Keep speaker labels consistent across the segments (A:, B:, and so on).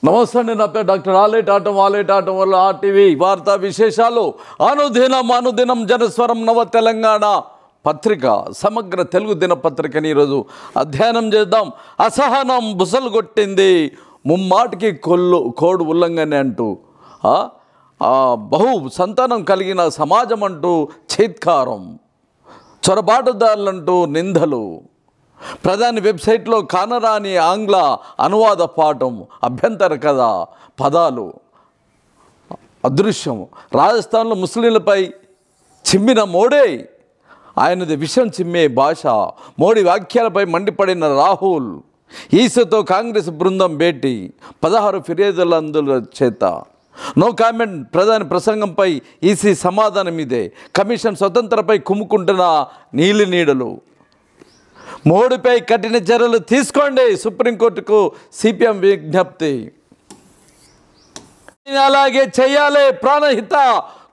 A: నమస్తే అండి. నా పేరు డాక్టర్ ఆలేటాటం వల్ల ఆర్టీవీ వార్తా విశేషాలు అనుదినం జనస్వరం నవ తెలంగాణ పత్రిక సమగ్ర తెలుగు దినపత్రికని ఈరోజు అధ్యయనం చేద్దాం. అసహనం బుసలు కొట్టింది, ముమ్మాటికి కోడ్ ఉల్లంఘన అంటూ బహు సంతానం కలిగిన సమాజం అంటూ చీత్కారం, చొరబాటుదారులంటూ నిందలు, ప్రధాని వెబ్సైట్లో కానరాని ఆంగ్ల అనువాద పాఠం, అభ్యంతర కథ పదాలు, అదృశ్యం, రాజస్థాన్లో ముస్లింలపై చిమ్మిన మోడీ, ఆయనది విషం చిమ్మే భాష, మోడీ వ్యాఖ్యలపై మండిపడిన రాహుల్, ఈసీతో కాంగ్రెస్ బృందం భేటీ, 16 ఫిర్యాదుల చేత, నో కామెంట్ ప్రధాని ప్రసంగంపై ఈసీ సమాధానం ఇదే, కమిషన్ స్వతంత్రపై కుమ్ముకుంటున్న నీలి నీడలు, మోడీపై కఠిన చర్యలు తీసుకోండి సుప్రీంకోర్టుకు సిపిఎం విజ్ఞప్తి, అలాగే చేయాలి ప్రాణహిత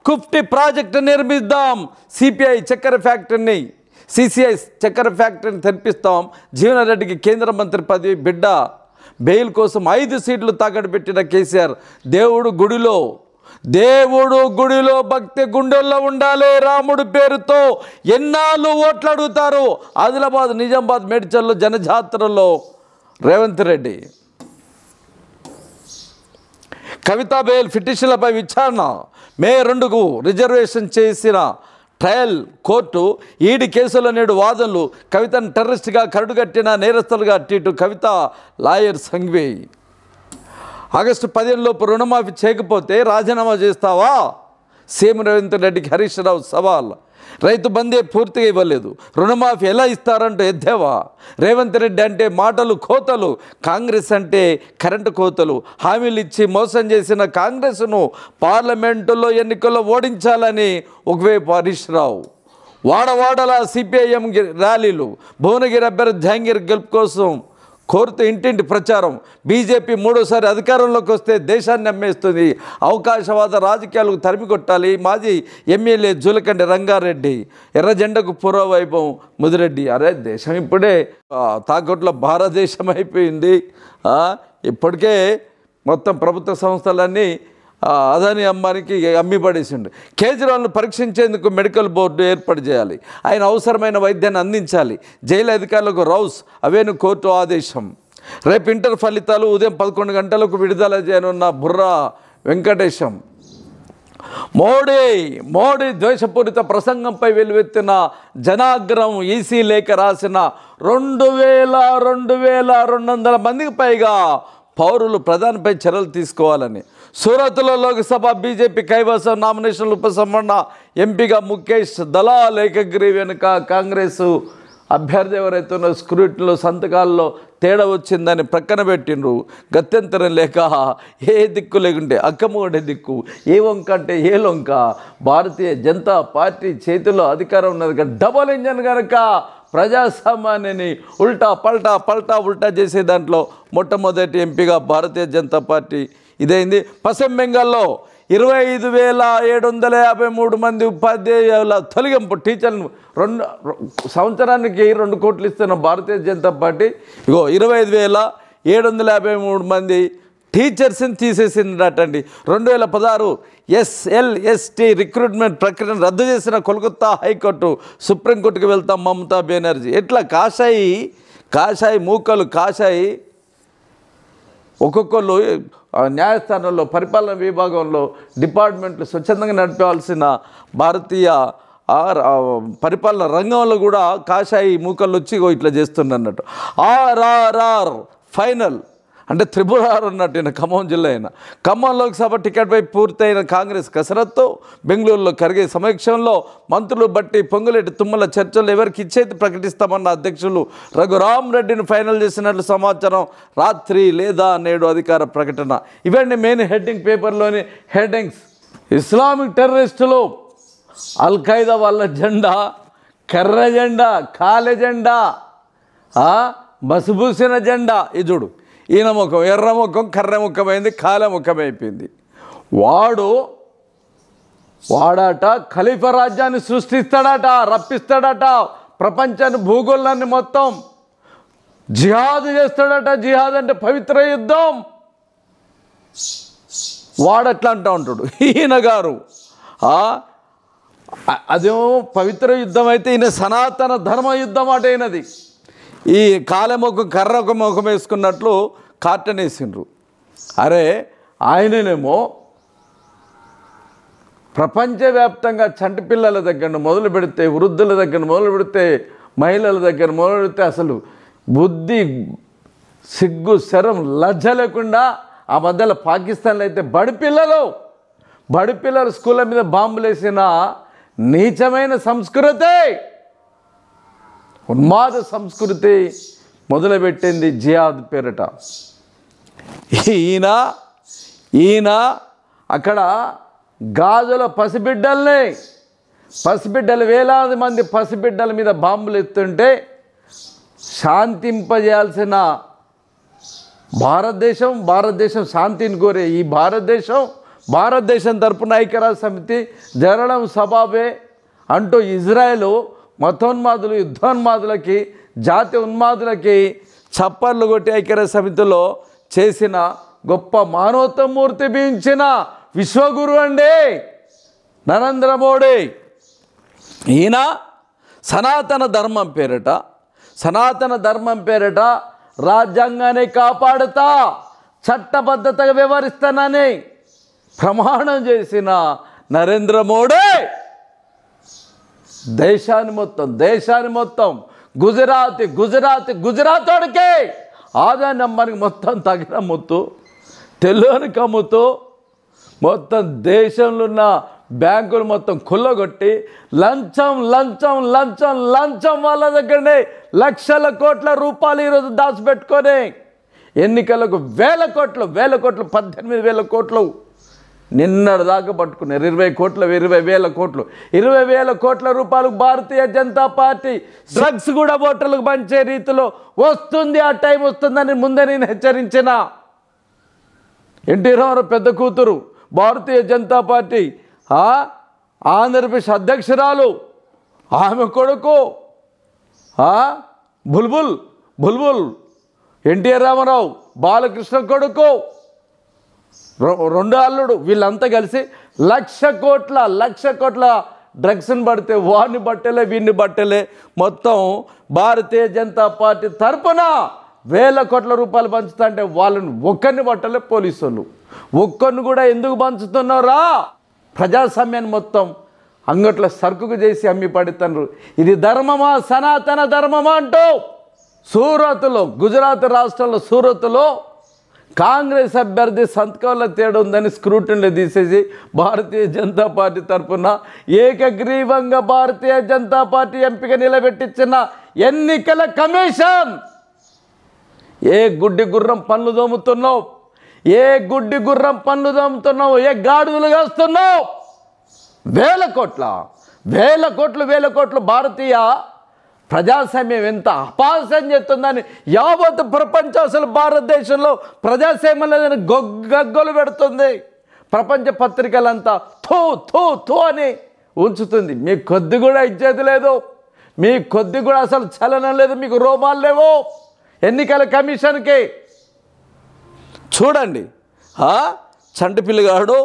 A: కుఫ్టీ ప్రాజెక్టు నిర్మిద్దాం, సిపిఐ చక్కెర ఫ్యాక్టరీని సిసిఐ చక్కెర ఫ్యాక్టరీని తెరిపిస్తాం, జీవనారెడ్డికి కేంద్ర మంత్రి పదవి, బిడ్డ బెయిల్ కోసం 5 సీట్లు తాకట్టు పెట్టిన కేసీఆర్, దేవుడు గుడిలో భక్తి గుండెల్లో ఉండాలి, రాముడి పేరుతో ఎన్నాళ్ళు ఓట్లు అడుగుతారు, ఆదిలాబాద్ నిజామాబాద్ మేడ్చల్లో జనజాతరలో రేవంత్ రెడ్డి, కవిత బెయిల్ పిటిషన్లపై విచారణ, మే 2కు రిజర్వేషన్ చేసిన ట్రయల్ కోర్టు, ఈడీ కేసులో నేడు వాదనలు, కవితను టెర్రరిస్ట్గా కరడుగట్టిన నేరస్తులుగా అట్టిటు కవిత లాయర్ సంఘ్వి, ఆగస్టు 15 లోపు రుణమాఫీ చేయకపోతే రాజీనామా చేస్తావా, సీఎం రేవంత్ రెడ్డికి హరీష్ రావు సవాల్, రైతు బందే పూర్తిగా ఇవ్వలేదు, రుణమాఫీ ఎలా ఇస్తారంటూ ఎద్దేవా, రేవంత్ రెడ్డి అంటే మాటలు కోతలు, కాంగ్రెస్ అంటే కరెంటు కోతలు, హామీలు ఇచ్చి మోసం చేసిన కాంగ్రెస్ను పార్లమెంటులో ఎన్నికల్లో ఓడించాలని ఒకవైపు హరీష్ రావు, వాడవాడలా సిపిఐఎం ర్యాలీలు, భువనగిరి అభ్యర్థి జహంగీర్ గెలుపు కోసం కోరుతూ ఇంటింటి ప్రచారం, బీజేపీ 3వ అధికారంలోకి వస్తే దేశాన్ని అమ్మేస్తుంది, అవకాశవాద రాజకీయాలకు తరిమి కొట్టాలి, మాజీ ఎమ్మెల్యే జూలకండి రంగారెడ్డి, ఎర్ర జెండకు పూర్వవైభవం ముదిరెడ్డి, అరే దేశం ఇప్పుడే తాకట్లో భారతదేశం అయిపోయింది, ఇప్పటికే మొత్తం ప్రభుత్వ సంస్థలన్నీ అదాని అంబానికి అమ్మిపడేసిండు, కేజ్రీవాల్ను పరీక్షించేందుకు మెడికల్ బోర్డు ఏర్పాటు చేయాలి, ఆయన అవసరమైన వైద్యాన్ని అందించాలి, జైలు అధికారులకు రౌస్ అవెన్యూ కోర్టు ఆదేశం, రేపు ఇంటర్ ఫలితాలు ఉదయం 11 గంటలకు విడుదల చేయనున్న బుర్రా వెంకటేశం, మోడీ ద్వేషపూరిత ప్రసంగంపై వెలువెత్తిన జనాగ్రహం, ఈసీ లేఖ రాసిన 2200 మందికి పైగా పౌరులు ప్రధానిపై చర్యలు తీసుకోవాలని, సూరత్లో లోక్సభ బీజేపీ కైవసం, నామినేషన్ల ఉపసంహరణ, ఎంపీగా ముఖేష్ దలాల్ ఏకగ్రీవ్ వెనుక కాంగ్రెస్ అభ్యర్థి ఎవరైతే ఉన్న స్క్రూటిలో సంతకాల్లో తేడా వచ్చిందని ప్రక్కన పెట్టిండ్రు, గత్యంతరం లేక ఏ దిక్కు లేకుంటే అక్కమ్మగొడే దిక్కు, ఏ వంక అంటే ఏ లొంక, భారతీయ జనతా పార్టీ చేతిలో అధికారం ఉన్నది కనుక డబల్ ఇంజన్ కనుక ప్రజాసామాన్యాన్ని ఉల్టా చేసే దాంట్లో మొట్టమొదటి ఎంపీగా భారతీయ జనతా పార్టీ ఇదైంది. పశ్చిమ బెంగాల్లో 25,753 మంది ఉపాధ్యాయుల తొలగింపు, టీచర్లను సంవత్సరానికి 2 కోట్లు ఇస్తున్న భారతీయ జనతా పార్టీ 25,753 మంది టీచర్స్ని తీసేసిందటండి. 2016 SLST రిక్రూట్మెంట్ ప్రక్రియను రద్దు చేసిన కోల్కతా హైకోర్టు, సుప్రీంకోర్టుకు వెళ్తాం మమతా బెనర్జీ. ఎట్లా కాషాయి మూకలు ఒక్కొక్కళ్ళు న్యాయస్థానంలో పరిపాలన విభాగంలో డిపార్ట్మెంట్లు స్వచ్ఛందంగా నడపాల్సిన భారతీయ పరిపాలన రంగంలో కూడా కాషాయి మూకలు వచ్చి ఇట్లా చేస్తున్నట్టు. RRR ఫైనల్ అంటే త్రిపురారు అన్నట్టు ఖమ్మం జిల్లా అయిన ఖమ్మం లోక్సభ టికెట్పై పూర్తయిన కాంగ్రెస్ కసరత్తు, బెంగళూరులో కరిగే సమక్షంలో మంత్రులు బట్టి పొంగులేటి తుమ్మల చర్చలు ఎవరికి ఇచ్చేది ప్రకటిస్తామన్న అధ్యక్షులు రఘురామ్ రెడ్డిని ఫైనల్ చేసినట్లు సమాచారం, రాత్రి లేదా నేడు అధికార ప్రకటన. ఇవన్నీ మెయిన్ హెడ్డింగ్ పేపర్లోని హెడ్డింగ్స్. ఇస్లామిక్ టెర్రరిస్టులు అల్ఖైదా వాళ్ళ జెండా కర్ర జెండా, కాలె జెండా, బసుబూసిన జెండా, ఇది చూడు, ఈయన ముఖం ఎర్ర ముఖం కర్ర ముఖమైంది, కాల ముఖమైపోయింది. వాడట ఖలీఫా రాజ్యాన్ని సృష్టిస్తాడట, రప్పిస్తాడట, ప్రపంచాన్ని భూగోళాన్ని మొత్తం జిహాద్ చేస్తాడట. జిహాద్ అంటే పవిత్ర యుద్ధం. వాడట్లా అంటూ ఉంటాడు. ఈయన గారు అదేమో పవిత్ర యుద్ధం అయితే ఈయన సనాతన ధర్మ యుద్ధం అట అయినది. ఈ కాలముఖం కర్ర ఒక ముఖం వేసుకున్నట్లు కార్టన్ వేసిండ్రు. అరే ఆయననేమో ప్రపంచవ్యాప్తంగా చంటి పిల్లల దగ్గర మొదలు పెడితే, వృద్ధుల దగ్గర మొదలు పెడితే, మహిళల దగ్గర మొదలు పెడితే అసలు బుద్ధి సిగ్గు శరం లజ్జ లేకుండా ఆ మధ్యలో పాకిస్తాన్లో అయితే బడిపిల్లలు స్కూళ్ళ మీద బాంబులు వేసిన నీచమైన సంస్కృతి, ఉన్మాద సంస్కృతి మొదలుపెట్టింది జిహాద్ పేరిట. ఈయన అక్కడ గాజుల పసిబిడ్డలు వేలాది మంది పసిబిడ్డల మీద బాంబులు ఎత్తుంటే శాంతింపజేయాల్సిన భారతదేశం శాంతిని కోరే ఈ భారతదేశం తరపున ఐక్యరాజ్య సమితి జరగడం సబాబే అంటూ ఇజ్రాయెల్ మతోన్మాదులు, యుద్ధోన్మాదులకి, జాతి ఉన్మాదులకి చప్పర్లు కొట్టి ఐక్యరాజ్య సమితిలో చేసిన గొప్ప మానవతామూర్తి బించిన విశ్వగురు అండి నరేంద్ర మోడీ. ఈయన సనాతన ధర్మం పేరిట రాజ్యాంగాన్ని కాపాడుతా చట్టబద్ధతగా వ్యవహరిస్తానని ప్రమాణం చేసిన నరేంద్ర మోడీ దేశాన్ని మొత్తం గుజరాతోడికి ఆదాయం మనకి మొత్తం తగిన ముత్తు తెల్లోనికి అమ్ముతూ మొత్తం దేశంలో ఉన్న బ్యాంకులు మొత్తం కొల్లగొట్టి లంచం వాళ్ళ దగ్గరనే లక్షల కోట్ల రూపాయలు ఈరోజు దాచిపెట్టుకొని ఎన్నికలకు వేల కోట్లు 18,000 కోట్లు నిన్నటి దాకా పట్టుకున్నారు. 20,000 కోట్ల రూపాయలు భారతీయ జనతా పార్టీ డ్రగ్స్ కూడా ఓటర్లకు పంచే రీతిలో వస్తుంది, ఆ టైం వస్తుందని ముందే నేను హెచ్చరించిన. ఎన్టీ రామారావు పెద్ద కూతురు భారతీయ జనతా పార్టీ ఆంధ్రప్రదేశ్ అధ్యక్షురాలు, ఆమె కొడుకు బుల్బుల్ ఎన్టీఆర్ రామారావు బాలకృష్ణ కొడుకు, రెండో అల్లుడు, వీళ్ళంతా కలిసి లక్ష కోట్ల డ్రగ్స్ని పడితే వాడిని బట్టలే వీడిని బట్టలే మొత్తం భారతీయ జనతా పార్టీ తరపున 1,000 కోట్ల రూపాయలు పంచుతా అంటే వాళ్ళని ఒక్కరిని పట్టలే పోలీసు వాళ్ళు. ఒక్కరిని కూడా ఎందుకు పంచుతున్నారా? ప్రజాస్వామ్యాన్ని మొత్తం అంగట్ల సరుకుకు చేసి అమ్మి పడుతున్నారు. ఇది ధర్మమా, సనాతన ధర్మమా అంటూ గుజరాత్ రాష్ట్రంలో సూరత్లో కాంగ్రెస్ అభ్యర్థి సంతకంలో తేడా ఉందని స్క్రూటిన్లో తీసేసి భారతీయ జనతా పార్టీ తరఫున ఏకగ్రీవంగా భారతీయ జనతా పార్టీ ఎంపిక నిలబెట్టించిన ఎన్నికల కమిషన్ ఏ గుడ్డి గుర్రం పనులు దోముతున్నావు, ఏ గాడుదలు కాస్తున్నావు? 1,000 కోట్లు భారతీయ ప్రజాస్వామ్యం ఎంత అపహాస్యం చేస్తుందని యావత్ ప్రపంచం అసలు భారతదేశంలో ప్రజాస్వామ్యం లేదని గగ్గలు పెడుతుంది. ప్రపంచ పత్రికలంతా థూ అని ఉంచుతుంది. మీకు కొద్ది కూడా ఇచ్చేది లేదు, మీ కొద్ది కూడా అసలు చలనం లేదు, మీకు రోమాలు లేవు. ఎన్నికల కమిషన్కి చూడండి, చంటి పిల్లగాడు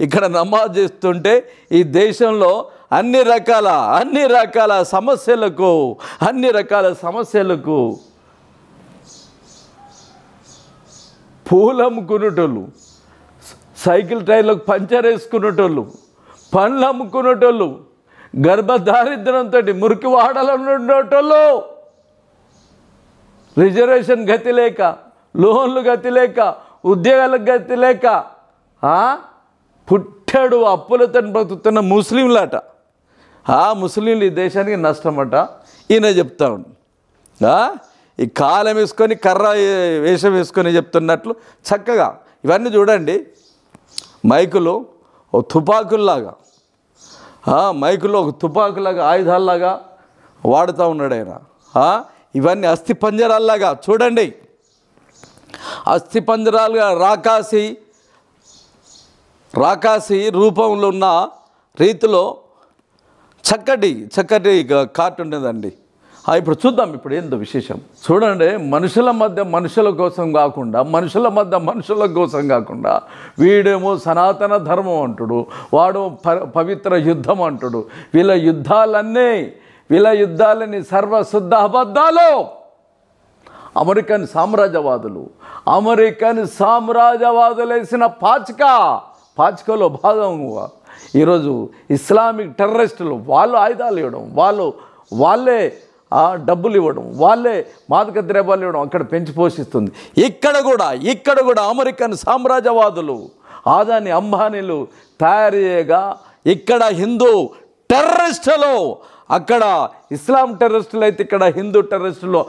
A: ఇక్కడ నమాజ్ చేస్తుంటే ఈ దేశంలో అన్ని రకాల సమస్యలకు పూలు అమ్ముకునేటోళ్ళు, సైకిల్ టైర్లకు పంచర్ వేసుకునేటోళ్ళు, పండ్లు అమ్ముకునేటోళ్ళు, గర్భదారిద్ర్యంతో మురికి వాడాలని ఉండేటోళ్ళు, రిజర్వేషన్ గతి లేక, లోన్లు గతి లేక, ఉద్యోగాలకు గతి లేక పుట్టాడు అప్పులతో బ్రతుకుతున్న ముస్లింలట. ముస్లింలు ఈ దేశానికి నష్టమట. ఈయన చెప్తా ఉండు, ఈ కాలం వేసుకొని కర్ర వేషం వేసుకొని చెప్తున్నట్లు చక్కగా ఇవన్నీ చూడండి. మైకులు ఒక తుపాకుల్లాగా ఆయుధాల్లాగా వాడుతూ ఉన్నాడు ఆయన. ఇవన్నీ అస్థి పంజరాల్లాగా చూడండి, అస్థి పంజరాలుగా రాకాసి రూపంలో ఉన్న రీతిలో చక్కటి కార్ట్ ఉండేదండి. ఇప్పుడు చూద్దాం, ఇప్పుడు ఏందో విశేషం చూడండి. మనుషుల మధ్య మనుషుల కోసం కాకుండా, మనుషుల మధ్య మనుషుల కోసం కాకుండా, వీడేమో సనాతన ధర్మం అంటుడు, వాడు పవిత్ర యుద్ధం అంటుడు. వీళ్ళ యుద్ధాలని సర్వశుద్ధ అబద్ధాలు. అమెరికన్ సామ్రాజ్యవాదులు వేసిన పాచికలో భాగంగా ఈరోజు ఇస్లామిక్ టెర్రరిస్టులు వాళ్ళు ఆయుధాలు ఇవ్వడం, వాళ్ళే డబ్బులు ఇవ్వడం, వాళ్ళే మాదక ద్రవ్యాలు ఇవ్వడం అక్కడ పెంచి పోషిస్తుంది. ఇక్కడ కూడా అమెరికన్ సామ్రాజ్యవాదులు, ఆదాని అంబానీలు తయారు చేయగా ఇక్కడ హిందూ టెర్రరిస్టులు, అక్కడ ఇస్లాం టెర్రరిస్టులు అయితే ఇక్కడ హిందూ టెర్రరిస్టులు.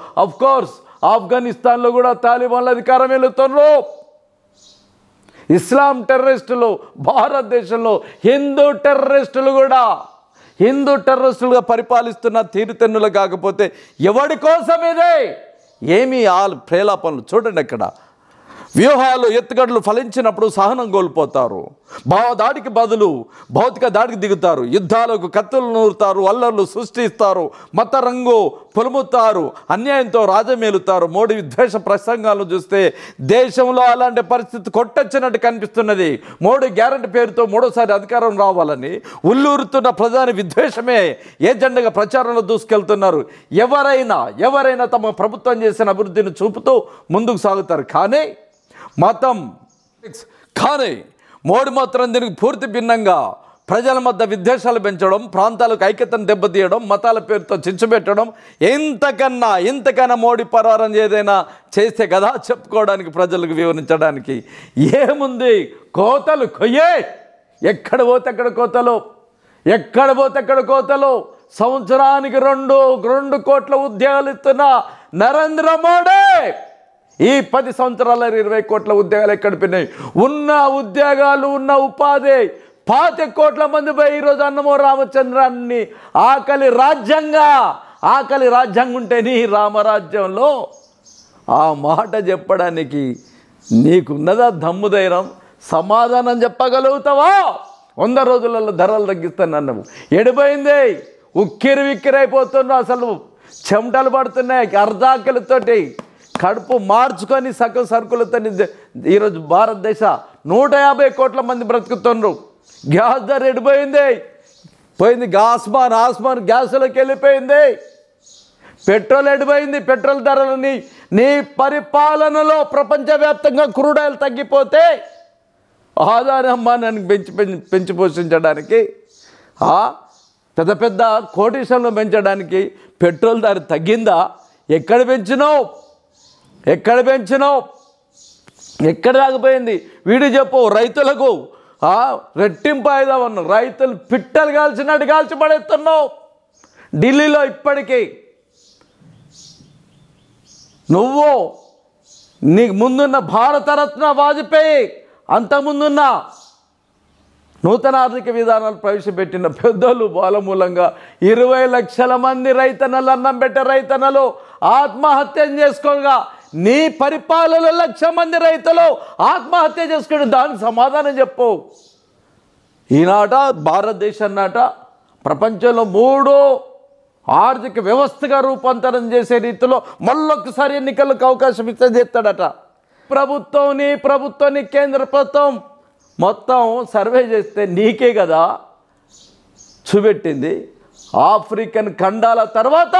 A: కోర్స్ ఆఫ్ఘనిస్తాన్లో కూడా తాలిబాన్ల అధికారం వెళుతున్నారు. ఇస్లాం టెర్రరిస్టులు భారతదేశంలో హిందూ టెర్రరిస్టులుగా పరిపాలిస్తున్న తీరుతెన్నులు. కాకపోతే ఎవడి కోసం ఇదే ఏమీ ప్రేలాపనలు చూడండి. అక్కడ వ్యూహాలు ఎత్తుగడలు ఫలించినప్పుడు సహనం కోల్పోతారు. భావదాడికి బదులు భౌతిక దాడికి దిగుతారు. యుద్ధాలకు కత్తులు నూరుతారు, అల్లర్లు సృష్టిస్తారు, మత రంగు పొలుముతారు, అన్యాయంతో రాజమేలుతారు. మోడీ విద్వేష ప్రసంగాలను చూస్తే దేశంలో అలాంటి పరిస్థితి కొట్టొచ్చినట్టు కనిపిస్తున్నది. మోడీ గ్యారెంటీ పేరుతో మూడోసారి అధికారం రావాలని ఉల్లూరుతున్న ప్రధాని విద్వేషమే ఏజెండాగా ప్రచారంలో దూసుకెళ్తున్నారు. ఎవరైనా తమ ప్రభుత్వం చేసిన అభివృద్ధిని చూపుతూ ముందుకు సాగుతారు. కానీ మోడీ మాత్రం దీనికి పూర్తి భిన్నంగా ప్రజల మధ్య విద్వేషాలు పెంచడం, ప్రాంతాలకు ఐక్యతను దెబ్బతీయడం, మతాల పేరుతో చిచ్చుపెట్టడం, ఇంతకన్నా మోడీ పరారం ఏదైనా చేస్తే కదా చెప్పుకోవడానికి, ప్రజలకు వివరించడానికి ఏముంది. కోతలు కొయ్యే, ఎక్కడ పోతే అక్కడ కోతలు. సంవత్సరానికి 2 కోట్ల ఉద్యోగాలు ఇస్తున్న నరేంద్ర మోడీ ఈ 10 సంవత్సరాల 20 కోట్ల ఉద్యోగాలు ఎక్కడ పోయినాయి? ఉన్న ఉద్యోగాలు, ఉన్న ఉపాధి 5 కోట్ల మంది పోయి ఈరోజు అన్నమో రామచంద్రాన్ని ఆకలి రాజ్యంగా ఉంటే నీ రామరాజ్యంలో ఆ మాట చెప్పడానికి నీకున్నదా దమ్ము ధైర్యం? సమాధానం చెప్పగలుగుతావా? 100 రోజులలో ధరలు తగ్గిస్తానన్నావు, ఎడిపోయింది. ఉక్కిరివిక్కిరైపోతున్నా, అసలు చెమటలు పడుతున్నాయి. అర్ధాకలితోటి కడుపు మార్చుకొని సగం సరుకులతో ఈరోజు భారతదేశ 150 కోట్ల మంది బ్రతుకుతున్నారు. గ్యాస్ ధర ఎడిపోయింది, ఆస్మాన్ గ్యాసులకు వెళ్ళిపోయింది. పెట్రోల్ ఎడిపోయింది. పెట్రోల్ ధరలని నీ పరిపాలనలో ప్రపంచవ్యాప్తంగా క్రూడ్ ఆయిల్ తగ్గిపోతే ఆదాని అమ్మానాన్ని పెంచి పోషించడానికి, పెద్ద కోటీశ్వరులను పెంచడానికి పెట్రోల్ ధర తగ్గిందా? ఎక్కడ పెంచినావు? ఎక్కడ దాకపోయింది? వీడు చెప్పు. రైతులకు రెట్టింపు ఆయుధం, రైతులు పిట్టలు కాల్చినట్టు కాల్చి పడేస్తున్నావు ఢిల్లీలో. ఇప్పటికీ నువ్వు నీకు ముందున్న భారతరత్న వాజ్పేయి, అంతకుముందున్న నూతన ఆర్థిక విధానాలు ప్రవేశపెట్టిన పెద్దలు వాళ్ళ మూలంగా 20 లక్షల మంది రైతన్నలు, అన్నం పెట్టే రైతన్నలు ఆత్మహత్యం చేసుకోగా నీ పరిపాలనలో 1 లక్ష మంది రైతులు ఆత్మహత్య చేసుకుని దానికి సమాధానం చెప్పు. ఈనాట భారతదేశం నాట ప్రపంచంలో 3 ఆర్థిక వ్యవస్థగా రూపాంతరం చేసే రీతిలో మళ్ళొక్కసారి ఎన్నికలకు అవకాశం ఇస్తే చేస్తాడట. నీ ప్రభుత్వం కేంద్ర ప్రభుత్వం మొత్తం సర్వే చేస్తే నీకే కదా చూపెట్టింది. ఆఫ్రికన్ ఖండాల తర్వాత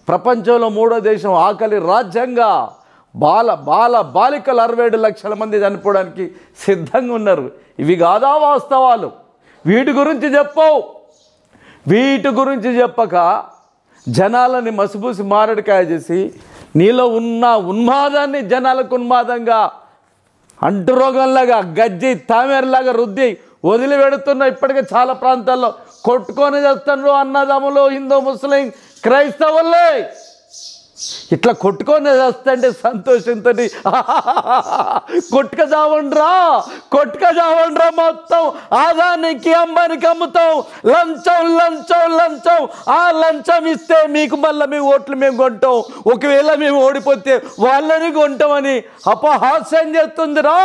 A: ప్రపంచంలో 3వ దేశం ఆకలి రాజ్యంగా. బాలికలు 67 లక్షల మంది చనిపోవడానికి సిద్ధంగా ఉన్నారు. ఇవి కాదా వాస్తవాలు? వీటి గురించి చెప్పక జనాలని మసిపూసి మారడికాయ చేసి నీలో ఉన్న ఉన్మాదాన్ని జనాలకు ఉన్మాదంగా అంటురోగంలాగా గజ్జి తామేరలాగా రుద్ది వదిలిపెడుతున్న ఇప్పటికే చాలా ప్రాంతాల్లో కొట్టుకొని చేస్తున్నారు అన్నదమ్ములు, హిందూ ముస్లిం క్రైస్తవులే. ఇట్లా కొట్టుకొని చేస్తుంటే సంతోషంతో కొట్టుక చావండ్రా మొత్తం ఆదానికి అంబానికి అమ్ముతాం. లంచం ఆ లంచం ఇస్తే మీకు మళ్ళీ మీ ఓట్లు మేము కొంటాం, ఒకవేళ మేము ఓడిపోతే వాళ్ళని కొంటామని అపహాస్యం చేస్తుందిరా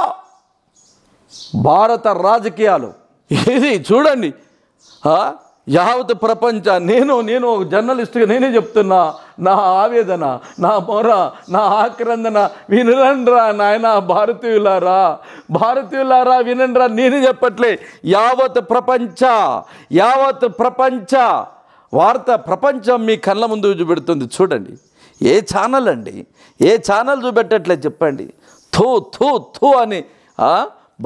A: భారత రాజకీయాలు. ఇది చూడండి, యావత్ ప్రపంచ నేను ఒక జర్నలిస్ట్గా నేనే చెప్తున్నా, నా ఆవేదన, నా మొర, నా ఆక్రందన వినరండ్రా నాయన, భారతీయులారా వినండ్రా. నేనే చెప్పట్లే, యావత్ ప్రపంచ వార్త ప్రపంచం మీ కళ్ళ ముందు చూపెడుతుంది. చూడండి, ఏ ఛానల్ అండి, ఏ ఛానల్ చూపెట్టట్లేదు చెప్పండి. థూ అని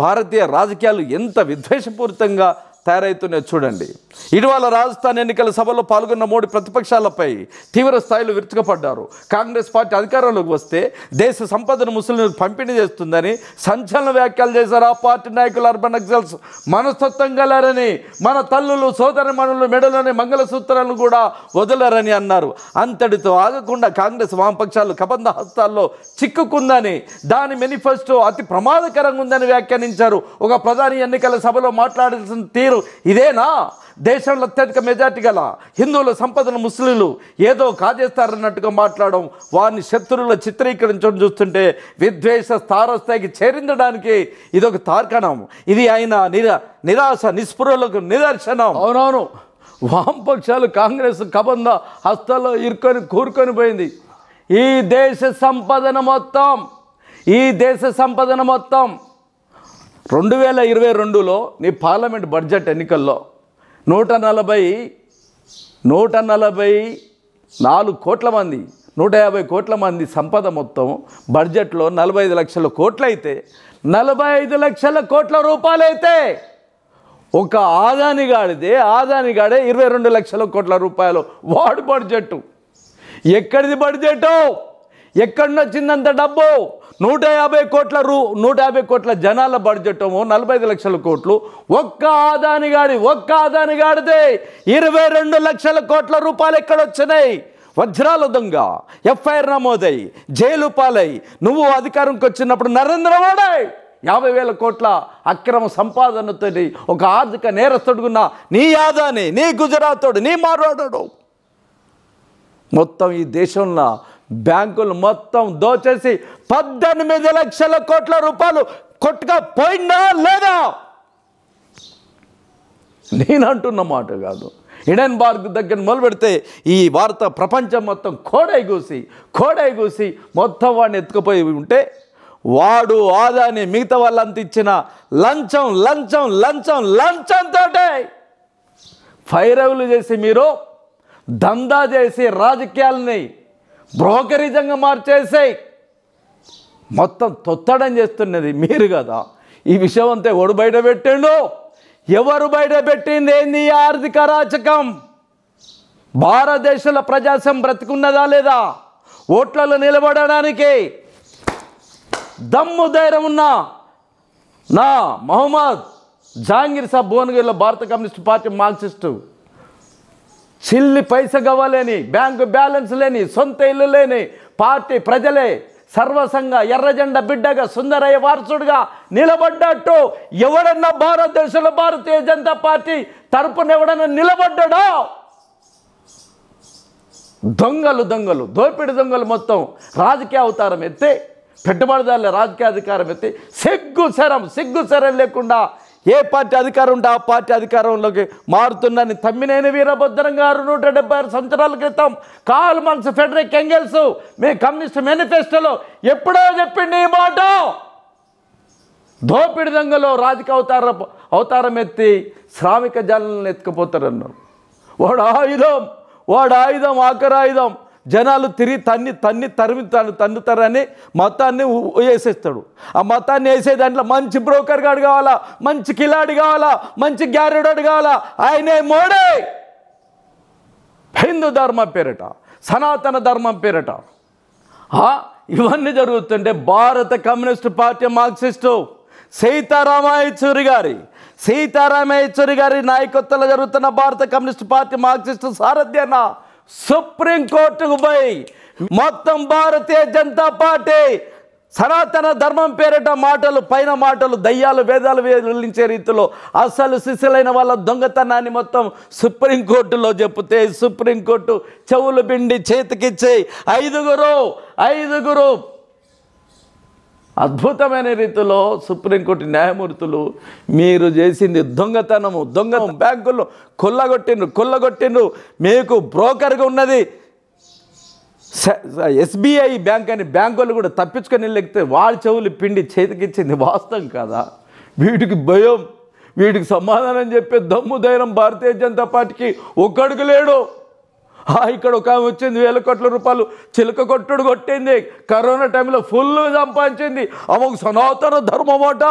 A: భారతీయ రాజకీయాలు ఎంత విద్వేషపూరితంగా తయారవుతున్నాయి చూడండి. ఇటీవల రాజస్థాన్ ఎన్నికల సభలో పాల్గొన్న మోడీ ప్రతిపక్షాలపై తీవ్ర స్థాయిలో విరుచుకుపడ్డారు. కాంగ్రెస్ పార్టీ అధికారంలోకి వస్తే దేశ సంపదను ముస్లింలకు పంపిణీ చేస్తుందని సంచలన వ్యాఖ్యలు చేశారు. ఆ పార్టీ నాయకులు అర్బన్ నక్సల్స్ మనస్తత్వం గలరని, మన తల్లులు సోదరిమణులు మెడలోని మంగళసూత్రాలను కూడా వదలరని అన్నారు. అంతటితో ఆగకుండా కాంగ్రెస్ వామపక్షాలు కబంధ హస్తాల్లో చిక్కుకుందని, దాని మేనిఫెస్టో అతి ప్రమాదకరంగా ఉందని వ్యాఖ్యానించారు. ఒక ప్రధాని ఎన్నికల సభలో మాట్లాడాల్సిన తీరు ఇదేనా? దేశంలో అత్యధిక మెజార్టీ గల హిందువుల సంపదను ముస్లింలు ఏదో కాజేస్తారన్నట్టుగా మాట్లాడడం, వారిని శత్రువుల చిత్రీకరించడం చూస్తుంటే విద్వేష తారస్థాయికి చేరించడానికి ఇదొక తార్కాణం. ఇది ఆయన నిరాశ నిస్పృహలకు నిదర్శనం. అవునవును, వామపక్షాలు కాంగ్రెస్ కబంధ హస్తాల్లో కూరుకొని పోయింది. ఈ దేశ సంపదన మొత్తం 2022లో నీ పార్లమెంట్ బడ్జెట్ ఎన్నికల్లో 144 కోట్ల మంది 150 కోట్ల మంది సంపద మొత్తం బడ్జెట్లో 45 లక్షల కోట్లు అయితే, 45 లక్షల కోట్ల రూపాయలైతే ఒక ఆదానిగాడే 22 లక్షల కోట్ల రూపాయలు వాడు బడ్జెట్. ఎక్కడిది బడ్జెట్? ఎక్కడి వచ్చిందంత డబ్బు? 150 కోట్ల జనాల బడ్జెట్ 45 లక్షల కోట్లు. ఒక్క ఆదానిగాడిదే 22 లక్షల కోట్ల రూపాయలు ఎక్కడొచ్చినాయి? వజ్రాల దొంగ ఎఫ్ఐఆర్ నమోదై జైలు పాలై నువ్వు అధికారంకి వచ్చినప్పుడు నరేంద్ర మోడీ 50,000 కోట్ల అక్రమ సంపాదనతో ఒక ఆర్థిక నేరస్తుడుగున్న నీ ఆదాని, నీ గుజరాతోడు, నీ మార్వాడోడు మొత్తం ఈ దేశంలో బ్యాంకులు మొత్తం దోచేసి 18 లక్షల కోట్ల రూపాయలు కొట్టుగా పోయిందా లేదా? నేనంటున్న మాట కాదు. హిడెన్బర్గ్ దగ్గర మొదలు పెడితే ఈ వార్త ప్రపంచం మొత్తం కోడై కూసి మొత్తం వాడిని ఎత్తుకుపోయి ఉంటే, వాడు ఆదాని మిగతా వాళ్ళంత ఇచ్చిన లంచంతో ఫైరవులు చేసి మీరు దందా చేసి రాజకీయాలని బ్రోకరిజంగా మార్చేసి మొత్తం తొత్తడం చేస్తున్నది మీరు కదా. ఈ విషయం అంతా ఎవడు బయట పెట్టిండు? ఎవరు బయట పెట్టింది? ఏంది ఆర్థిక అరాచకం? భారతదేశంలో ప్రజాస్వామ్యం బ్రతికున్నదా లేదా? ఓట్లలో నిలబడడానికి దమ్ము ధైర్యం ఉన్న నా మహమ్మద్ జహాంగీర్ సాబ్ భువనగిరిలో భారత కమ్యూనిస్ట్ పార్టీ మార్క్సిస్టు, చిల్లి పైస గవ్వలేని, బ్యాంకు బ్యాలెన్స్ లేని, సొంత ఇల్లు లేని పార్టీ ప్రజలే సర్వసంగా ఎర్రజెండా బిడ్డగా సుందరయ్య వారసుడుగా నిలబడ్డట్టు ఎవడన్నా భారతదేశంలో భారతీయ జనతా పార్టీ తరపున ఎవడన్నా నిలబడ్డాడో? దొంగలు దోపిడి దొంగలు మొత్తం రాజకీయ అవతారం ఎత్తి, పెట్టుబడిదారుల రాజకీయ అధికారం ఎత్తి సిగ్గు శరం లేకుండా ఏ పార్టీ అధికారం ఉంటే ఆ పార్టీ అధికారంలోకి మారుతుందని తమ్మినేని వీరభద్రం గారు 176 సంవత్సరాల క్రితం కార్ల్ మార్క్స్, ఫ్రెడరిక్ ఎంగెల్స్ మీ కమ్యూనిస్ట్ మేనిఫెస్టోలో ఎప్పుడో చెప్పింది ఈ మాట. దోపిడి దొంగలో రాజకీయ అవతారం ఎత్తి శ్రామిక జాలను ఎత్తుకుపోతారన్నారు. వాడు ఆయుధం ఆఖరాయుధం. జనాలు తిరిగి తన్నుతారని మతాన్ని వేసేస్తాడు. ఆ మతాన్ని వేసే దాంట్లో మంచి బ్రోకర్ గాడు కావాలా, మంచి కిలాడి కావాలా, మంచి గ్యారెడోడు కావాలా. ఆయనే మోడీ. హిందూ ధర్మం పేరట, సనాతన ధర్మం పేరట ఇవన్నీ జరుగుతుంటే భారత కమ్యూనిస్ట్ పార్టీ మార్క్సిస్టు సీతారామయ్యచూరి గారి నాయకత్వంలో జరుగుతున్న భారత కమ్యూనిస్ట్ పార్టీ మార్క్సిస్టు సారథ్యాన సుప్రీంకోర్టుకు పోయి మొత్తం భారతీయ జనతా పార్టీ సనాతన ధర్మం పేరిట పైన మాటలు దయ్యాలు వేదాలు వెల్లించే రీతిలో అసలు శిశులైన వాళ్ళ దొంగతనాన్ని మొత్తం సుప్రీంకోర్టులో చెప్తే సుప్రీంకోర్టు చెవులు పిండి చేతికిచ్చే ఐదుగురు అద్భుతమైన రీతిలో సుప్రీంకోర్టు న్యాయమూర్తులు మీరు చేసింది దొంగతనము బ్యాంకుల్లో కొల్లగొట్టిండ్రు మీకు బ్రోకర్గా ఉన్నది ఎస్బీఐ బ్యాంక్ అని బ్యాంకులు కూడా తప్పించుకొని వెళ్ళితే వాళ్ళ చెవులు పిండి చేతికిచ్చింది వాస్తవం కదా. వీటికి భయం, వీటికి సమాధానం చెప్పే దమ్ము ధైర్యం భారతీయ జనతా పార్టీకి ఒక్కడికి లేడు. ఇక్కడ ఒక ఆమె వచ్చింది 1,000 కోట్ల రూపాయలు చిలక కొట్టుడు కొట్టింది, కరోనా టైంలో ఫుల్ సంపాదించింది. ఆమెకు సనాతన ధర్మం అట,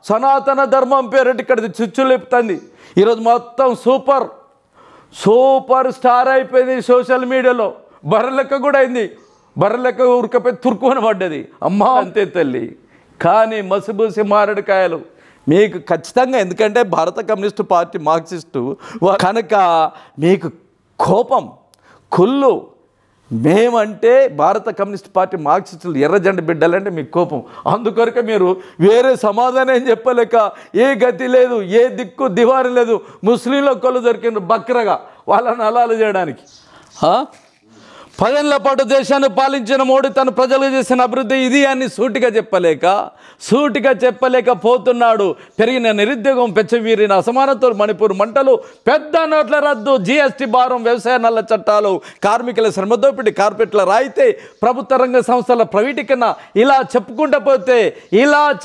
A: సనాతన ధర్మం పేరెట్టి ఇక్కడ చిచ్చు లేపుతుంది. ఈరోజు మొత్తం సూపర్ స్టార్ అయిపోయింది సోషల్ మీడియాలో. బర్రెలెక్క కూడా అయింది, బర్రెలెక్క ఉరకపోయి తుర్కుని పడ్డది. అమ్మా అంతే తల్లి. కానీ మసిబూసి మారడికాయలు మీకు ఖచ్చితంగా, ఎందుకంటే భారత కమ్యూనిస్టు పార్టీ మార్క్సిస్టు కనుక మీకు కోపం కుళ్ళు. మేమంటే భారత కమ్యూనిస్ట్ పార్టీ మార్క్సిస్టులు ఎర్రజెండ బిడ్డలంటే మీకు కోపం. అందుకొరకే మీరు వేరే సమాధానం ఏం చెప్పలేక ఏ గతి లేదు, ఏ దిక్కు దివారి లేదు. ముస్లింల కొలు దొరికిండ్రు బక్రగా వాళ్ళని అలాలు చేయడానికి. 10 ఏళ్ల పాటు దేశాన్ని పాలించిన మోడీ తన ప్రజలకు చేసిన అభివృద్ధి ఇది అని సూటిగా చెప్పలేకపోతున్నాడు. పెరిగిన నిరుద్యోగం, పెచ్చవీరిన అసమానతలు, మణిపూర్ మంటలు, పెద్ద నోట్ల రద్దు, జీఎస్టీ భారం, వ్యవసాయ నల్ల చట్టాలు, కార్మికుల శ్రమ దోపిడీ, కార్పొరేట్ల రాయితీ, ప్రభుత్వ రంగ సంస్థల ప్రైవేటీకరణ, ఇలా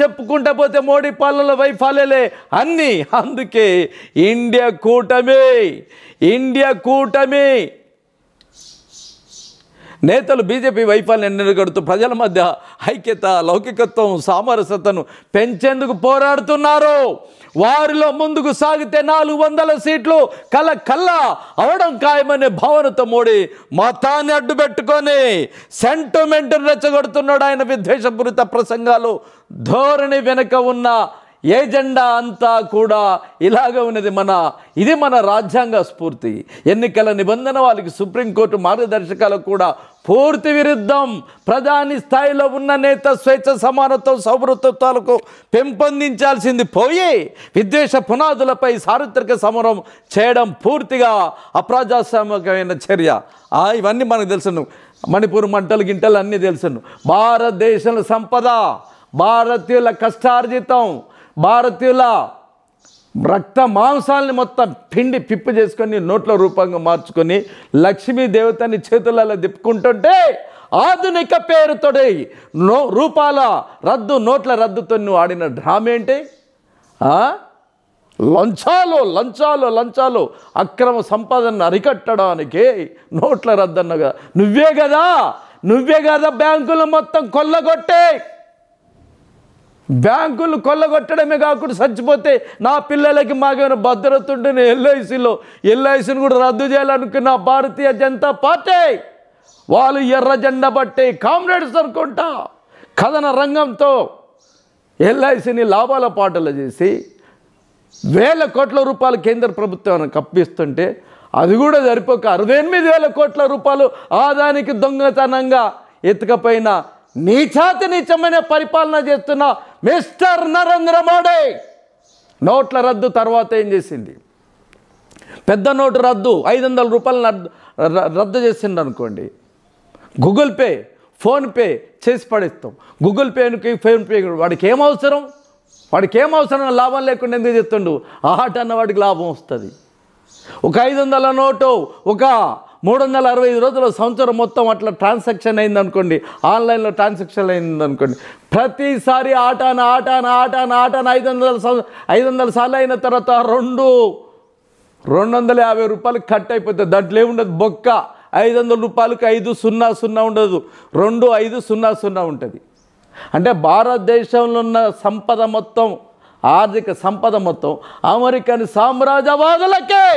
A: చెప్పుకుంటూ పోతే మోడీ పాలనలో వైఫల్యాలే అన్నీ. అందుకే ఇండియా కూటమి నేతలు బీజేపీ వైఫల్యాన్ని నిలగడుతూ ప్రజల మధ్య ఐక్యత, లౌకికత్వం, సామరస్యతను పెంచేందుకు పోరాడుతున్నారు. వారిలో ముందుకు సాగితే 400 సీట్లు కళ్ళ అవడం ఖాయమనే భావనతో మోడీ మతాన్ని అడ్డుపెట్టుకొని సెంటిమెంట్ను రెచ్చగొడుతున్నాడు. ఆయన విద్వేషపూరిత ప్రసంగాలు ధోరణి వెనుక ఉన్న ఏజెండా అంతా కూడా ఇలాగ ఉన్నది. ఇది మన రాజ్యాంగ స్ఫూర్తి. ఎన్నికల నిబంధన వాళ్ళకి సుప్రీంకోర్టు మార్గదర్శకాలకు కూడా పూర్తి విరుద్ధం. ప్రధాని స్థాయిలో ఉన్న నేత స్వేచ్ఛ, సమానత్వం, సౌభృతత్వాలకు పెంపొందించాల్సింది పోయి విద్వేష పునాదులపై చారిత్రక సమరం చేయడం పూర్తిగా అప్రజాస్వామికమైన చర్య. ఇవన్నీ మనకు తెలుసును. మణిపూర్ మంటలు గింటలు అన్నీ తెలుసును. భారతదేశంలో సంపద, భారతీయుల కష్టార్జితం, భారతీయుల రక్త మాంసాలని మొత్తం పిండి పిప్పు చేసుకొని నోట్ల రూపంగా మార్చుకొని లక్ష్మీ దేవతని చేతులలో దిప్పుకుంటుంటే ఆధునిక పేరుతో రూపాల రద్దు, నోట్ల రద్దుతో నువ్వు ఆడిన డ్రామా ఏంటి? లంచాలు అక్రమ సంపాదనను అరికట్టడానికి నోట్ల రద్దు అన్నగా నువ్వే కదా బ్యాంకులు మొత్తం కొల్లగొట్టే. బ్యాంకులు కొల్లగొట్టడమే కాకుండా చచ్చిపోతే నా పిల్లలకి మాకేమైనా భద్రత ఉంటే ఎల్ఐసిని కూడా రద్దు చేయాలనుకున్న భారతీయ జనతా పార్టీ వాళ్ళు ఎర్ర జెండా బట్టి కామ్రేడ్స్ అనుకుంటా కథన రంగంతో ఎల్ఐసిని లాభాల పాటలు చేసి 1,000 కోట్ల రూపాయలు కేంద్ర ప్రభుత్వానికి కప్పిస్తుంటే అది కూడా సరిపోక 68,000 కోట్ల రూపాయలు ఆదానికి దొంగతనంగా ఎత్తుకపోయిన నీచమైన పరిపాలన చేస్తున్న మిస్టర్ నరేంద్ర మోడీ నోట్ల రద్దు తర్వాత ఏం చేసింది? పెద్ద నోటు రద్దు 500 రూపాయలు రద్దు చేసిండు అనుకోండి, గూగుల్ పే, ఫోన్పే చేసి పడేస్తాం. గూగుల్ పేకి ఫోన్పే వాడికి ఏమవసరం లాభం లేకుండా ఎందుకు చెప్తుండు? ఆట అన్న వాడికి లాభం వస్తుంది. ఒక 500 నోటు ఒక 365 రోజుల సంవత్సరం మొత్తం అట్లా ట్రాన్సాక్షన్ అయిందనుకోండి, ఆన్లైన్లో ట్రాన్సాక్షన్ అయిందనుకోండి, ప్రతిసారి ఆటాన 500 సార్లు అయిన తర్వాత 250 రూపాయలు కట్ అయిపోతుంది. దాంట్లో ఏముండదు, బొక్క 500 రూపాయలకు 500 ఉండదు, 2500 ఉంటుంది. అంటే భారతదేశంలో ఉన్న సంపద మొత్తం, ఆర్థిక సంపద మొత్తం అమెరికన్ సామ్రాజ్యవాదులకే,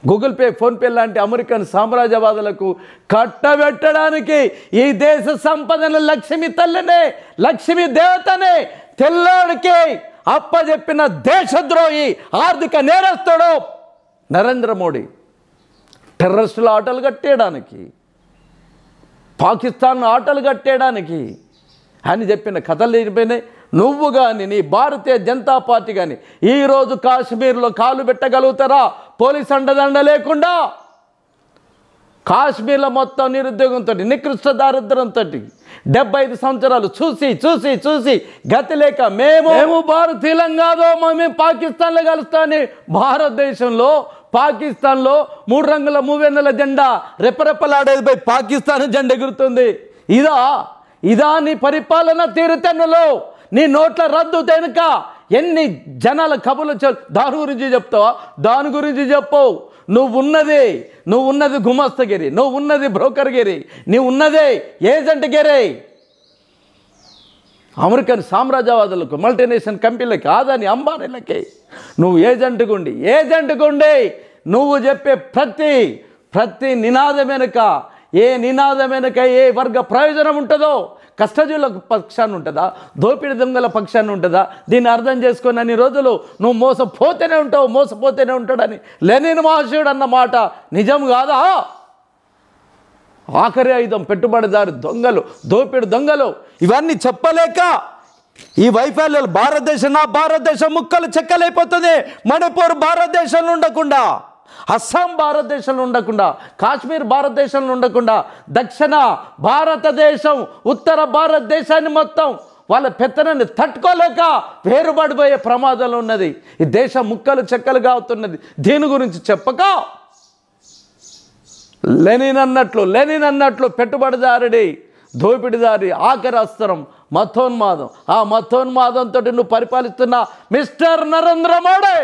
A: గూగుల్ పే, ఫోన్పే లాంటి అమెరికన్ సామ్రాజ్యవాదులకు కట్టబెట్టడానికి ఈ దేశ సంపదను లక్ష్మీ తల్లినే, లక్ష్మీ దేవతనే తెల్లాడికి అప్పజెప్పిన దేశద్రోహి, ఆర్థిక నేరస్తుడు నరేంద్ర మోడీ. టెర్రరిస్టుల ఆటలు కట్టేయడానికి, పాకిస్తాన్ ఆటలు కట్టేయడానికి అని చెప్పిన కథలు లేనిపోయినాయి. నువ్వు కానీ నీ భారతీయ జనతా పార్టీ కానీ ఈరోజు కాశ్మీర్లో కాలు పెట్టగలుగుతారా? పోలీస్ అండదండ లేకుండా
B: కాశ్మీర్లో మొత్తం నిరుద్యోగంతో, నికృష్ట దారిద్ర్యంతో 75 సంవత్సరాలు చూసి చూసి చూసి గతి లేక మేము భారతీయులం కాదో మేము పాకిస్తాన్లో కలుస్తామని భారతదేశంలో పాకిస్తాన్లో 3 రంగుల మూవెన్నెల జెండా రెపరెపలాడేది పోయి పాకిస్తాన్ జెండా ఎగురుతుంది. ఇదా నీ పరిపాలన తీరుతెన్నులు? నీ నోట్ల రద్దు తెనుక ఎన్ని జనాల కబుర్లు దాని గురించి చెప్తావా? దాని గురించి చెప్పవు. నువ్వు ఉన్నది గుమస్తగిరి, నువ్వు ఉన్నది బ్రోకర్గిరి, నువ్వు ఉన్నదే ఏజెంట్గిరి. అమెరికన్ సామ్రాజ్యవాదులకు, మల్టీనేషనల్ కంపెనీలకి, ఆదాని అంబానీలకి నువ్వు ఏజెంట్గుండి నువ్వు చెప్పే ప్రతి నినాదం వెనుక ఏ వర్గ ప్రయోజనం ఉంటుందో, కష్టజీవుల పక్షాన్ని ఉంటుందా, దోపిడి దొంగల పక్షాన్ని ఉంటుందా, దీన్ని అర్థం చేసుకొని అన్ని రోజులు నువ్వు మోసపోతేనే ఉంటాడని లెనిన్ మహాశయుడు అన్న మాట నిజం కాదా? ఆఖరి ఆయుధం పెట్టుబడిదారు దొంగలు, దోపిడి దొంగలు. ఇవన్నీ చెప్పలేక ఈ వైఫల్యాలు భారతదేశం ముక్కలు చెక్కలైపోతుంది. మణిపూర్ భారతదేశంలో ఉండకుండా, అస్సాం భారతదేశంలో ఉండకుండా, కాశ్మీర్ భారతదేశంలో ఉండకుండా, దక్షిణ భారతదేశం, ఉత్తర భారతదేశాన్ని మొత్తం వాళ్ళ పెత్తనాన్ని తట్టుకోలేక వేరుపడిపోయే ప్రమాదంలో ఉన్నది. ఈ దేశం ముక్కలు చెక్కలుగా అవుతున్నది. దీని గురించి చెప్పక లెనిన్ అన్నట్లు పెట్టుబడిదారుడి, దోపిడిదారి ఆఖరి అస్త్రం మతోన్మాదం. ఆ మతోన్మాదంతో నువ్వు పరిపాలిస్తున్న మిస్టర్ నరేంద్ర మోడీ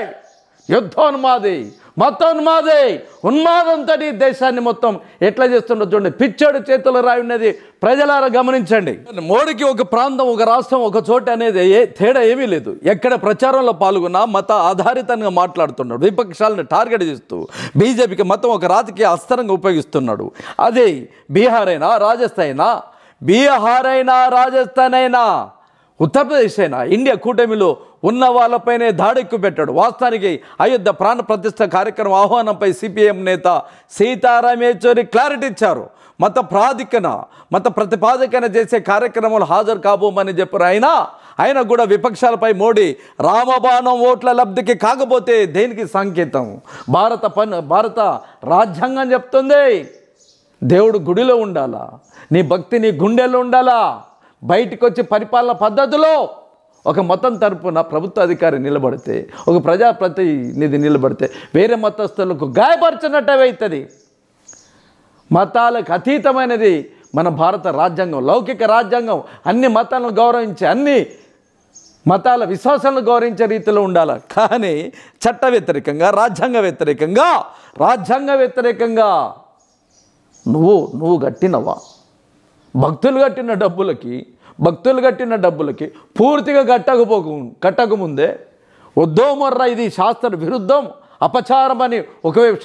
B: యుద్ధోన్మాది, మతోన్మాది, ఉన్మాదంతో దేశాన్ని మొత్తం ఎట్లా చేస్తుండో చూడండి. పిచ్చోడి చేతులు రాయి ఉన్నది. ప్రజలారా గమనించండి. మోడీకి ఒక ప్రాంతం, ఒక రాష్ట్రం, ఒక చోట అనేది తేడా ఏమీ లేదు. ఎక్కడ ప్రచారంలో పాల్గొన్నా మత ఆధారితంగా మాట్లాడుతున్నాడు. విపక్షాలను టార్గెట్ చేస్తూ బీజేపీకి మతం ఒక రాజకీయ అస్త్రంగా ఉపయోగిస్తున్నాడు. అదే బీహార్ అయినా రాజస్థాన్ అయినా ఉత్తరప్రదేశ్ అయినా ఇండియా కూటమిలో ఉన్న వాళ్ళపైనే దాడెక్కు పెట్టాడు. వాస్తవానికి అయోధ్య ప్రాణ ప్రతిష్ఠ కార్యక్రమం ఆహ్వానంపై సిపిఎం నేత సీతారాం యేచూరి క్లారిటీ ఇచ్చారు. మత ప్రతిపాదకన చేసే కార్యక్రమాలు హాజరు కాబోమని చెప్పారు. ఆయన కూడా విపక్షాలపై మోడీ రామబాణం ఓట్ల లబ్ధికి కాకపోతే దేనికి సంకేతం? భారత రాజ్యాంగం చెప్తుంది దేవుడు గుడిలో ఉండాలా, నీ భక్తి నీ గుండెల్లో ఉండాలా. బయటికి వచ్చి పరిపాలన పద్ధతిలో ఒక మతం తరపున ప్రభుత్వ అధికారి నిలబడితే, ఒక ప్రజాప్రతినిధి నిలబడితే వేరే మతస్థులకు గాయపరిచినట్టు అవుతుంది. మతాలకు అతీతమైనది మన భారత రాజ్యాంగం, లౌకిక రాజ్యాంగం. అన్ని మతాలను గౌరవించి, అన్ని మతాల విశ్వాసాలను గౌరవించే రీతిలో ఉండాలి. కానీ చట్ట వ్యతిరేకంగా, రాజ్యాంగ వ్యతిరేకంగా నువ్వు కట్టినవా? భక్తులు కట్టిన డబ్బులకి పూర్తిగా కట్టకముందే వద్దోమర్రా ఇది శాస్త్ర విరుద్ధం, అపచారం అని ఒకవైపు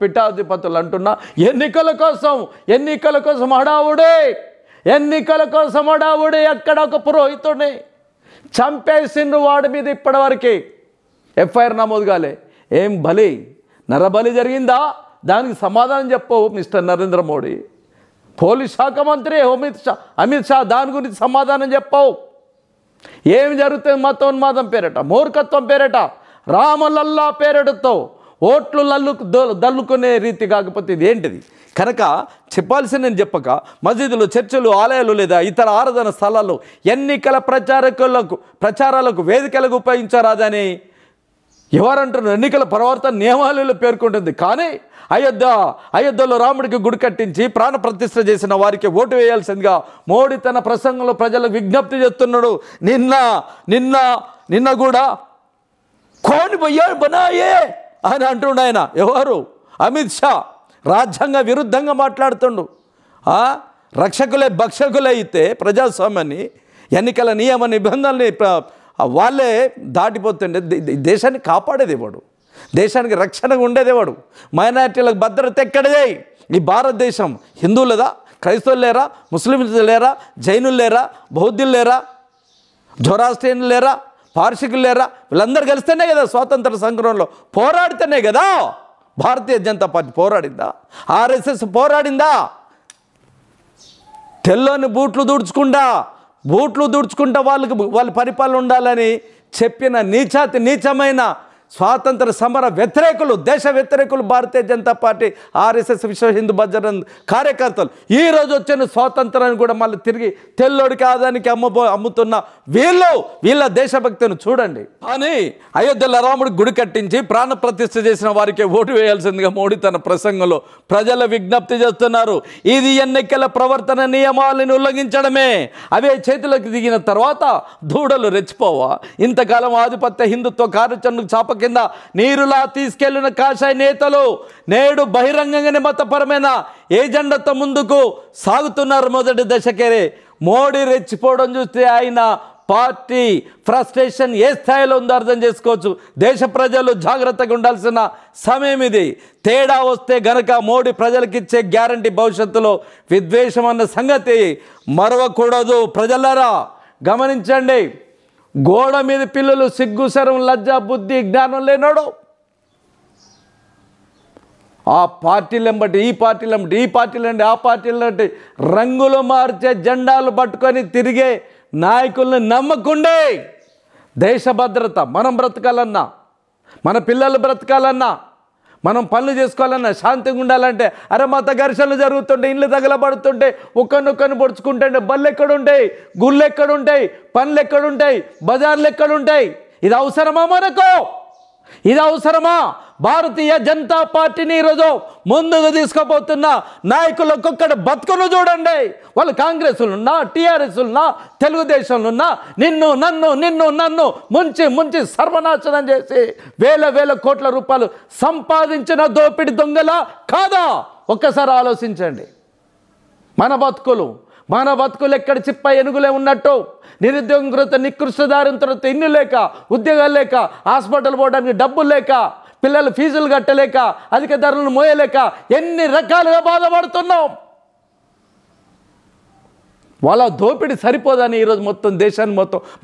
B: పీఠాధిపతులు అంటున్నా, ఎన్నికల కోసం హడావుడే అక్కడ ఒక పురోహితుడిని చంపేసిండ్రు. వాడి మీద ఇప్పటివరకు ఎఫ్ఐఆర్ నమోదు కాలే. ఏం నరబలి జరిగిందా? దానికి సమాధానం చెప్పవు మిస్టర్ నరేంద్ర మోడీ. పోలీస్ శాఖ మంత్రి అమిత్ షా దాని గురించి సమాధానం చెప్పవు. ఏమి జరుగుతుంది? మతోన్మాదం పేరట, మూర్ఖత్వం పేరట, రామలల్లా పేరటతో ఓట్లు దల్లుకునే రీతి కాకపోతే ఇది ఏంటిది? కనుక చెప్పాల్సింది నేను చెప్పక, మసీదులు, చర్చిలు, ఆలయాలు లేదా ఇతర ఆరాధన స్థలాల్లో ఎన్నికల ప్రచారాలకు వేదికలకు ఉపయోగించరాదని ఎవరంటున్నారు? ఎన్నికల ప్రవర్తన నియమాలలో పేర్కొంటుంది. కానీ అయోధ్యలో రాముడికి గుడి కట్టించి ప్రాణ ప్రతిష్ఠ చేసిన వారికి ఓటు వేయాల్సిందిగా మోడీ తన ప్రసంగంలో ప్రజలకు విజ్ఞప్తి చేస్తున్నాడు. నిన్న కూడా కోని బనాయే అని అంటుండు ఆయన. ఎవరు? అమిత్ షా. రాజ్యాంగ విరుద్ధంగా మాట్లాడుతుండు. భక్షకులే అయితే ప్రజాస్వామ్యాన్ని, ఎన్నికల నియమ నిబంధనల్ని వాళ్ళే దాటిపోతుండే దేశాన్ని కాపాడేదేవాడు, దేశానికి రక్షణగా ఉండేదేవాడు, మైనారిటీలకు భద్రత ఎక్కడదే? ఈ భారతదేశం హిందువులదా? క్రైస్తవులు లేరా? ముస్లింలు లేరా? జైనులు లేరా? బౌద్ధులు లేరా? జొరాస్ట్రియన్లు లేరా? పార్షికులు లేరా? వీళ్ళందరూ కలిస్తేనే కదా స్వాతంత్ర సంగ్రామంలో పోరాడితేనే కదా భారతీయ జనతా పార్టీ పోరాడిందా? ఆర్ఎస్ఎస్ పోరాడిందా? తెల్లని బూట్లు దూడ్చుకుంటా వాళ్ళ పరిపాలన ఉండాలని చెప్పిన నీచమైన
A: స్వాతంత్ర సమర వ్యతిరేకులు, దేశ వ్యతిరేకులు భారతీయ జనతా పార్టీ, ఆర్ఎస్ఎస్, విశ్వ హిందూ బజరంగ్ కార్యకర్తలు ఈరోజు వచ్చిన స్వాతంత్రాన్ని కూడా మళ్ళీ తిరిగి తెల్లోడికి ఆదానికి అమ్ముతున్న వీళ్ళ దేశభక్తిని చూడండి. అని అయోధ్యలో రాముడికి గుడి కట్టించి ప్రాణ ప్రతిష్ఠ చేసిన వారికి ఓటు వేయాల్సిందిగా మోడీ తన ప్రసంగంలో ప్రజల విజ్ఞప్తి చేస్తున్నారు. ఇది ఎన్నికల ప్రవర్తన నియమాలను ఉల్లంఘించడమే. అవే చేతులకు దిగిన తర్వాత దూడలు రెచ్చిపోవా? ఇంతకాలం ఆధిపత్య హిందుత్వ కార్యాచరణకు చాప కింద నీరులా తీసుకెళ్లిన కాషాయ నేతలు నేడు బహిరంగంగానే మతపరమైన ఏజెండాతో ముందుకు సాగుతున్నారు. మొదటి దశకే మోడీ రెచ్చిపోవడం చూస్తే ఆయన పార్టీ ఫ్రస్ట్రేషన్ ఏ స్థాయిలో ఉందో అర్థం చేసుకోవచ్చు. దేశ ప్రజలు జాగ్రత్తగా ఉండాల్సిన సమయం ఇది. తేడా వస్తే గనక మోడీ ప్రజలకిచ్చే గ్యారంటీ భవిష్యత్తులో విద్వేషం అన్న సంగతి మరవకూడదు. ప్రజలారా గమనించండి, గోడ మీద పిల్లలు సిగ్గు, శరం, లజ్జ, బుద్ధి, జ్ఞానం లేనోడు ఆ పార్టీలంబట్టి ఈ పార్టీలంబట్టి ఈ పార్టీలంటే ఆ పార్టీలంటే రంగులు మార్చే జెండాలు పట్టుకొని తిరిగే నాయకుల్ని నమ్మకుండే దేశ భద్రత, మనం బ్రతకాలన్నా, మన పిల్లలు బ్రతకాలన్నా, మనం పనులు చేసుకోవాలన్నా, శాంతిగా ఉండాలంటే అరే మత ఘర్షణలు జరుగుతుంటే, ఇండ్లు తగలబడుతుంటే, ఒక్కరినొక్కరిని పొడుచుకుంటుంటే బళ్ళు ఎక్కడుంటాయి, గుళ్ళు ఎక్కడుంటాయి, పనులు ఎక్కడుంటాయి, బజార్లు ఎక్కడుంటాయి? ఇది అవసరమా మనకు? ఇది అవసరమా? భారతీయ జనతా పార్టీని ఈరోజు ముందుకు తీసుకుపోతున్న నాయకులు ఒక్కొక్కటి బతుకును చూడండి. వాళ్ళు కాంగ్రెస్లున్నా, టీఆర్ఎస్లున్నా, తెలుగుదేశంలున్నా నిన్ను నన్ను ముంచి సర్వనాశనం చేసి వేల కోట్ల రూపాయలు సంపాదించిన దోపిడి దొంగలా కాదా? ఒక్కసారి ఆలోచించండి. మన బతుకులు ఎక్కడ చిప్ప ఎనుగులే ఉన్నట్టు, నిరుద్యోగం కొరత, నికృష్ట దారిద్ర్యం, ఇల్లు లేక, ఉద్యోగాలు లేక, హాస్పిటల్ పోవడానికి డబ్బులు లేక, పిల్లలు ఫీజులు కట్టలేక, అధిక ధరలను మోయలేక ఎన్ని రకాలుగా బాధపడుతున్నాం. వాళ్ళ దోపిడి సరిపోదని ఈరోజు మొత్తం దేశాన్ని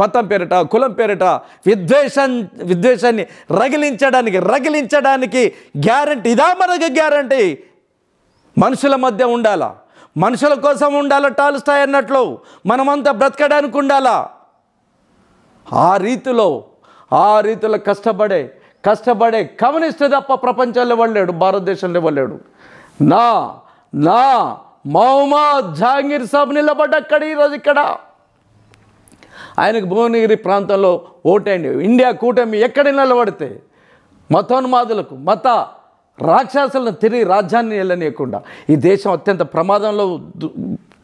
A: మతం పేరిట, కులం పేరిట విద్వేషాన్ని రగిలించడానికి గ్యారంటీ ఇదా? మనకు గ్యారంటీ మనుషుల మధ్య ఉండాలా, మనుషుల కోసం ఉండాలా, టాల్స్టాయ్ అన్నట్లు మనమంతా బ్రతకడానికి ఉండాలా. ఆ రీతిలో కష్టపడే కమ్యూనిస్ట్ తప్ప ప్రపంచంలో ఇవ్వలేడు, భారతదేశంలో ఇవ్వలేడు. నా మహమ్మద్ జహాంగీర్ సాబ్ నిలబడ్డక్కడ ఈరోజు ఇక్కడ ఆయనకు భువనగిరి ప్రాంతంలో ఓటేయండి. ఇండియా కూటమి ఎక్కడ నిలబడితే మతోన్మాదులకు, మత రాక్షసులను తిరిగి రాజ్యాన్ని వెళ్ళనీయకుండా ఈ దేశం అత్యంత ప్రమాదంలో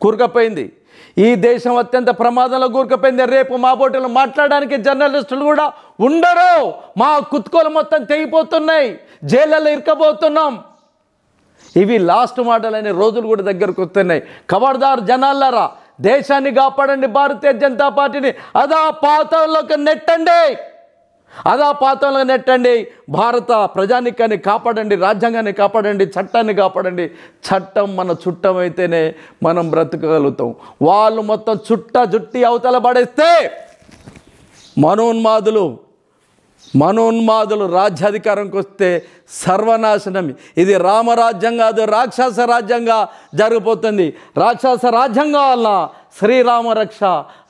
A: కూరుకుపోయింది. రేపు మా బోటలు మాట్లాడడానికి జర్నలిస్టులు కూడా ఉండరు. మా కుత్కోలు మొత్తం తెగిపోతున్నాయి, జైళ్ళలో ఇరకబోతున్నాం. ఇవి లాస్ట్ మాటలనే రోజులు కూడా దగ్గరకు వస్తున్నాయి. ఖబర్దార్ జనాలారా, దేశాన్ని కాపాడండి, భారతీయ జనతా పార్టీని అధాపాతంలోకి నెట్టండి. భారత ప్రజానికాన్ని కాపాడండి, రాజ్యాంగాన్ని కాపాడండి, చట్టాన్ని కాపాడండి. చట్టం మన చుట్టం అయితేనే మనం బ్రతకగలుగుతాం. వాళ్ళు మొత్తం జుట్టి అవతల పడేస్తే మనోన్మాదులు రాజ్యాధికారంకి వస్తే సర్వనాశనం. ఇది రామరాజ్యం కాదు, రాక్షస రాజ్యంగా జరిగిపోతుంది. రాక్షస రాజ్యంగా వల్ల శ్రీరామ రక్ష,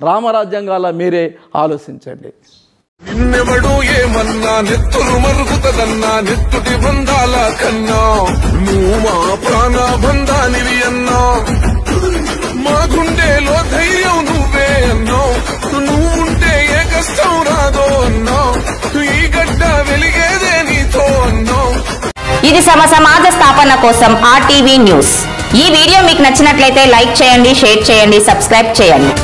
A: రామరాజ్యంగా వల్ల మీరే ఆలోచించండి.
C: నిన్నెవడు ఏమన్నా నెత్తులు మరుగుతదన్నా, నెత్తుటి బంధాల కన్నా నువ్వు మా ప్రాణ బంధానివి అన్నా. మా గుండెలో ధైర్యం నువ్వే అన్నావు, నువ్వుంటే ఏ కష్టం రాదో అన్నావు. ఈ గడ్డ వెలిగేదే నీతో అన్నావు.
D: ఇది సమాజ స్థాపన కోసం RTV న్యూస్. ఈ వీడియో మీకు నచ్చినట్లయితే లైక్ చేయండి, షేర్ చేయండి, సబ్స్క్రైబ్ చేయండి.